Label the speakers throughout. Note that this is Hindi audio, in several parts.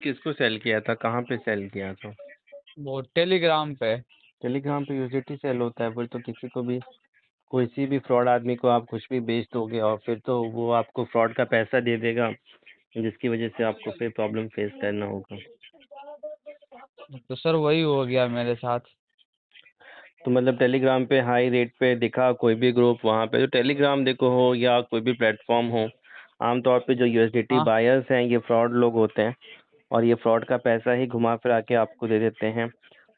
Speaker 1: किसको सेल किया था? कहाँ पे सेल किया था?
Speaker 2: वो टेलीग्राम पे।
Speaker 1: टेलीग्राम पे यूएसडीटी सेल होता है? फिर तो किसी को भी, किसी भी फ्रॉड आदमी को आप कुछ भी बेच दोगे और फिर तो वो आपको फ्रॉड का पैसा दे देगा, जिसकी वजह से आपको फिर प्रॉब्लम फेस करना होगा।
Speaker 2: तो सर वही हो गया मेरे साथ।
Speaker 1: तो मतलब टेलीग्राम पे हाई रेट पे दिखा कोई भी ग्रुप वहाँ पे, जो टेलीग्राम देखो हो या कोई भी प्लेटफॉर्म हो, आमतौर पे जो यूएसडीटी
Speaker 2: हाँ
Speaker 1: बायर्स हैं ये फ्रॉड लोग होते हैं और ये फ्रॉड का पैसा ही घुमा फिरा के आपको दे देते हैं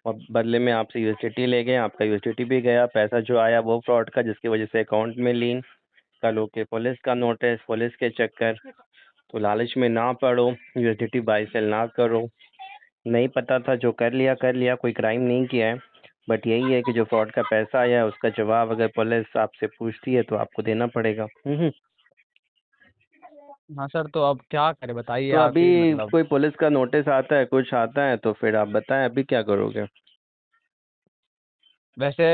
Speaker 1: और बदले में आपसे यूएसडीटी ले गए, आपका यूएसडीटी भी गया, पैसा जो आया वो फ्रॉड का, जिसकी वजह से अकाउंट में लीन, कल होके पुलिस का नोटिस, पुलिस के चक्कर। तो लालच में ना पड़ो, यूएसडीटी बाई सेल ना करो। नहीं पता था, जो कर लिया, कोई क्राइम नहीं किया है, बट यही है कि जो फ्रॉड का पैसा आया है उसका जवाब अगर पुलिस आपसे पूछती है तो आपको देना पड़ेगा।
Speaker 2: हाँ सर, तो अब क्या करें बताइए
Speaker 1: तो
Speaker 2: आप
Speaker 1: अभी
Speaker 2: ही मतलब।
Speaker 1: कोई पुलिस का नोटिस आता है, कुछ आता है तो फिर आप बताएं अभी क्या करोगे?
Speaker 2: वैसे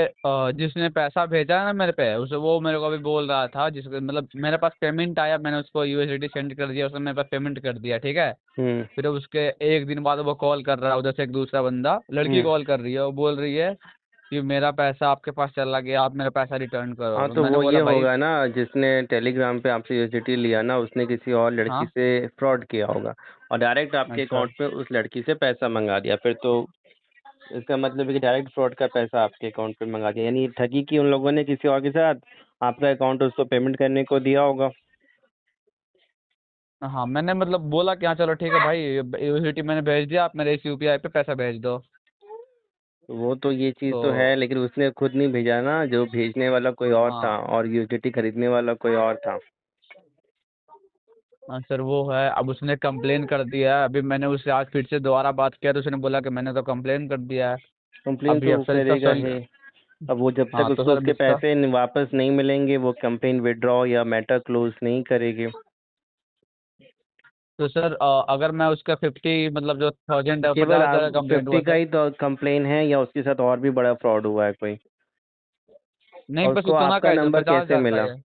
Speaker 2: जिसने पैसा भेजा है ना मेरे पे, उसे वो मेरे को अभी बोल रहा था, जिसके मतलब मेरे पास पेमेंट आया, मैंने उसको यूएसडीटी सेंड कर दिया, उसने मेरे पास पेमेंट कर दिया, ठीक है।
Speaker 1: हम्म।
Speaker 2: फिर उसके एक दिन बाद वो कॉल कर रहा है उधर से, एक दूसरा बंदा, लड़की
Speaker 1: हम्म।
Speaker 2: कॉल कर रही है, वो बोल रही है कि मेरा पैसा आपके पास चला गया, आप मेरा पैसा रिटर्न करो।
Speaker 1: हाँ,
Speaker 2: तो
Speaker 1: तो
Speaker 2: मैंने
Speaker 1: वो ये
Speaker 2: बोला भाई।
Speaker 1: होगा ना, जिसने टेलीग्राम पे आपसे यूएसडीटी लिया ना उसने किसी और लड़की
Speaker 2: हाँ।
Speaker 1: से फ्रॉड किया होगा और डायरेक्ट आपके
Speaker 2: अच्छा।
Speaker 1: अकाउंट पे उस लड़की से पैसा मंगा दिया, फिर तो इसका मतलब है कि डायरेक्ट फ्रॉड का पैसा आपके अकाउंट पे मंगा दिया, यानी ठगी की उन लोगों ने किसी और के साथ, आपका अकाउंट उसको पेमेंट करने को दिया होगा।
Speaker 2: हाँ मैंने मतलब बोला कि हाँ चलो ठीक है भाई, यूनिवर्सिटी मैंने भेज दिया, आप मेरे इस यूपीआई पे पैसा भेज दो।
Speaker 1: तो वो तो ये चीज़
Speaker 2: तो
Speaker 1: तो है, लेकिन उसने खुद नहीं भेजा ना, जो भेजने वाला कोई और था
Speaker 2: हाँ।
Speaker 1: और यूटिलिटी खरीदने वाला कोई और था।
Speaker 2: हाँ सर वो है, अब उसने कंप्लेन कर दिया है, अभी मैंने उससे आज फिर से दोबारा बात किया तो उसने बोला कि मैंने तो कंप्लेन कर दिया है।
Speaker 1: कंप्लेन
Speaker 2: अभी
Speaker 1: तो
Speaker 2: अब
Speaker 1: वो
Speaker 2: सर इसका
Speaker 1: करेगा
Speaker 2: सल।
Speaker 1: ही। अब वो जब तक
Speaker 2: हाँ तो
Speaker 1: उसको
Speaker 2: सर अब
Speaker 1: उसके
Speaker 2: इसका।
Speaker 1: पैसे वापस नहीं मिलेंगे वो कंप्लेन विड्रॉ या मैटर क्लोज नहीं करेगी।
Speaker 2: तो सर अगर मैं उसका 50 मतलब जो 1000 है,
Speaker 1: केवल
Speaker 2: 50,000
Speaker 1: आप
Speaker 2: का कंप्लेंट
Speaker 1: 50
Speaker 2: हुआ
Speaker 1: का
Speaker 2: सर।
Speaker 1: ही तो कंप्लेन है या उसके साथ और भी बड़ा फ्रॉड हुआ है कोई?
Speaker 2: नहीं
Speaker 1: और
Speaker 2: बस
Speaker 1: उसको
Speaker 2: उतना का
Speaker 1: आपका
Speaker 2: है जो
Speaker 1: नंबर
Speaker 2: पचास
Speaker 1: कैसे
Speaker 2: हजार का
Speaker 1: मिला?
Speaker 2: है।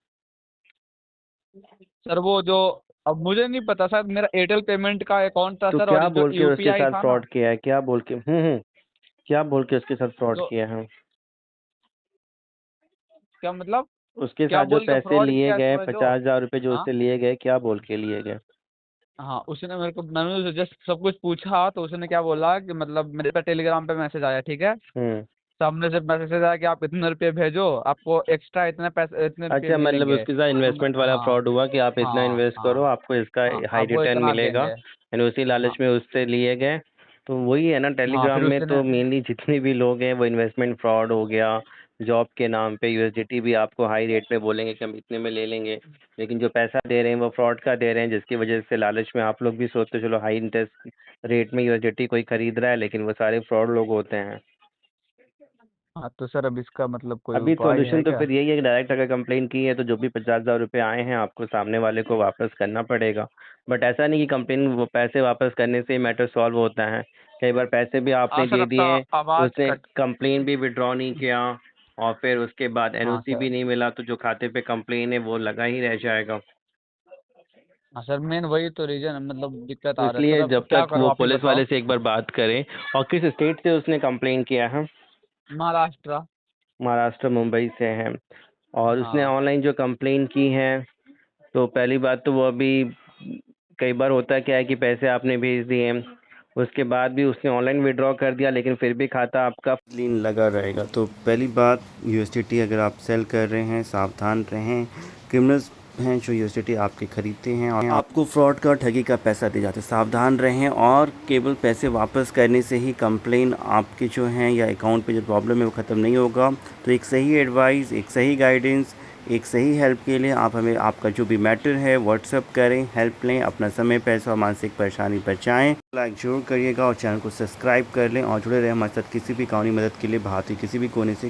Speaker 2: सर वो जो, अब मुझे नहीं पता सर, मेरा एयरटेल पेमेंट का अकाउंट था
Speaker 1: तो
Speaker 2: सर, और
Speaker 1: क्या
Speaker 2: जो
Speaker 1: बोल के उसके
Speaker 2: यूपीआई
Speaker 1: साथ
Speaker 2: था ना।
Speaker 1: फ्रॉड किया है, क्या बोल के? क्या बोल के उसके साथ फ्रॉड
Speaker 2: जो
Speaker 1: किया है?
Speaker 2: क्या मतलब,
Speaker 1: उसके
Speaker 2: क्या
Speaker 1: साथ जो
Speaker 2: बोल के
Speaker 1: पैसे
Speaker 2: फ्रॉड
Speaker 1: लिए
Speaker 2: किया
Speaker 1: गए,
Speaker 2: इसमें जो।
Speaker 1: 50,000 रुपये जो
Speaker 2: हाँ।
Speaker 1: उससे लिए गए, क्या बोल के लिए गए?
Speaker 2: हाँ उसने मेरे को, मैंने उसे जस्ट सब कुछ पूछा तो उसने क्या बोला कि मतलब मेरे पे टेलीग्राम पे मैसेज आया, ठीक है।
Speaker 1: हम्म।
Speaker 2: सामने से मैसेज आया कि आप इतने रुपये भेजो, आपको एक्स्ट्रा इतने पैसे, इतने रुपये
Speaker 1: अच्छा, मतलब
Speaker 2: मिलेंगे।
Speaker 1: उसके साथ
Speaker 2: तो
Speaker 1: इन्वेस्टमेंट वाला
Speaker 2: हाँ।
Speaker 1: फ्रॉड हुआ कि आप इतना
Speaker 2: हाँ
Speaker 1: इन्वेस्ट करो,
Speaker 2: हाँ।
Speaker 1: आपको इसका
Speaker 2: हाँ
Speaker 1: हाई
Speaker 2: आपको
Speaker 1: रिटर्न
Speaker 2: इतना
Speaker 1: मिलेगा,
Speaker 2: देंगे।
Speaker 1: यानी उसी
Speaker 2: हाँ।
Speaker 1: लालच में उससे लिए गए। तो वही है ना,
Speaker 2: हाँ
Speaker 1: टेलीग्राम
Speaker 2: फिर
Speaker 1: में
Speaker 2: उसने।
Speaker 1: तो मेनली जितने भी लोग हैं वो इन्वेस्टमेंट फ्रॉड हो गया, जॉब के नाम पे यूएसडीटी भी आपको हाई रेट पे बोलेंगे कि हम इतने में ले लेंगे, लेकिन जो पैसा दे रहे हैं वो फ्रॉड का दे रहे हैं, जिसकी वजह से लालच में आप लोग भी सोचते हो, चलो हाई इंटरेस्ट रेट में यूएसडीटी कोई खरीद रहा है, लेकिन वो सारे फ्रॉड लोग होते हैं।
Speaker 2: हाँ तो सर अब इसका मतलब कोई
Speaker 1: अभी
Speaker 2: उपाय
Speaker 1: सॉल्यूशन
Speaker 2: है
Speaker 1: तो
Speaker 2: क्या?
Speaker 1: फिर यही है कि डायरेक्ट अगर कंप्लेन की है तो जो भी 50,000 रुपये आए हैं आपको सामने वाले को वापस करना पड़ेगा। बट ऐसा नहीं कि कंप्लेन वो पैसे वापस करने से मैटर सॉल्व होता है, कई बार पैसे भी
Speaker 2: हाँ
Speaker 1: आपने
Speaker 2: सर
Speaker 1: दे
Speaker 2: आपका
Speaker 1: दिए,
Speaker 2: आवाज़
Speaker 1: उसने
Speaker 2: कट।
Speaker 1: कंप्लेन भी विड्रॉ नहीं किया और फिर उसके बाद
Speaker 2: हाँ
Speaker 1: एनओसी
Speaker 2: सर।
Speaker 1: भी नहीं मिला, तो जो खाते पे कंप्लेन है वो लगा ही रह जाएगा।
Speaker 2: हाँ सर मेन वही तो रीजन है, मतलब दिक्कत
Speaker 1: तो
Speaker 2: आ रहा है सर,
Speaker 1: इसलिए
Speaker 2: अब
Speaker 1: जब
Speaker 2: क्या
Speaker 1: तक
Speaker 2: करूँ
Speaker 1: वो
Speaker 2: आप ही
Speaker 1: पुलिस
Speaker 2: बताओ।
Speaker 1: वाले से एक बार बात करें। और किस स्टेट से उसने कंप्लेन किया है?
Speaker 2: महाराष्ट्र।
Speaker 1: महाराष्ट्र, मुंबई से है। और उसने
Speaker 2: हाँ।
Speaker 1: ऑनलाइन जो कंप्लेन की है, तो पहली बात तो वो अभी, कई बार होता है क्या है कि पैसे आपने भेज दिए, उसके बाद भी उसने ऑनलाइन विड्रॉ कर दिया, लेकिन फिर भी खाता आपका लीन लगा रहेगा। तो पहली बात, यूएसडीटी अगर आप सेल कर रहे हैं सावधान रहें। क्रिमिनल्स हैं जो यूएसडीटी आपके खरीदते हैं और आपको फ्रॉड का ठगी का पैसा दे जाते हैं, सावधान रहें। और केवल पैसे वापस करने से ही कंप्लेन आपके जो हैं या अकाउंट पे जो प्रॉब्लम है वो ख़त्म नहीं होगा। तो एक सही एडवाइस, एक सही गाइडेंस, एक सही हेल्प के लिए आप हमें आपका जो भी मैटर है व्हाट्सअप करें, हेल्प लें, अपना समय, पैसा और मानसिक परेशानी बचाएं। लाइक जरूर करिएगा और चैनल को सब्सक्राइब कर लें और जुड़े रहें हमारे साथ किसी भी कानूनी मदद के लिए भारत के किसी भी कोने से।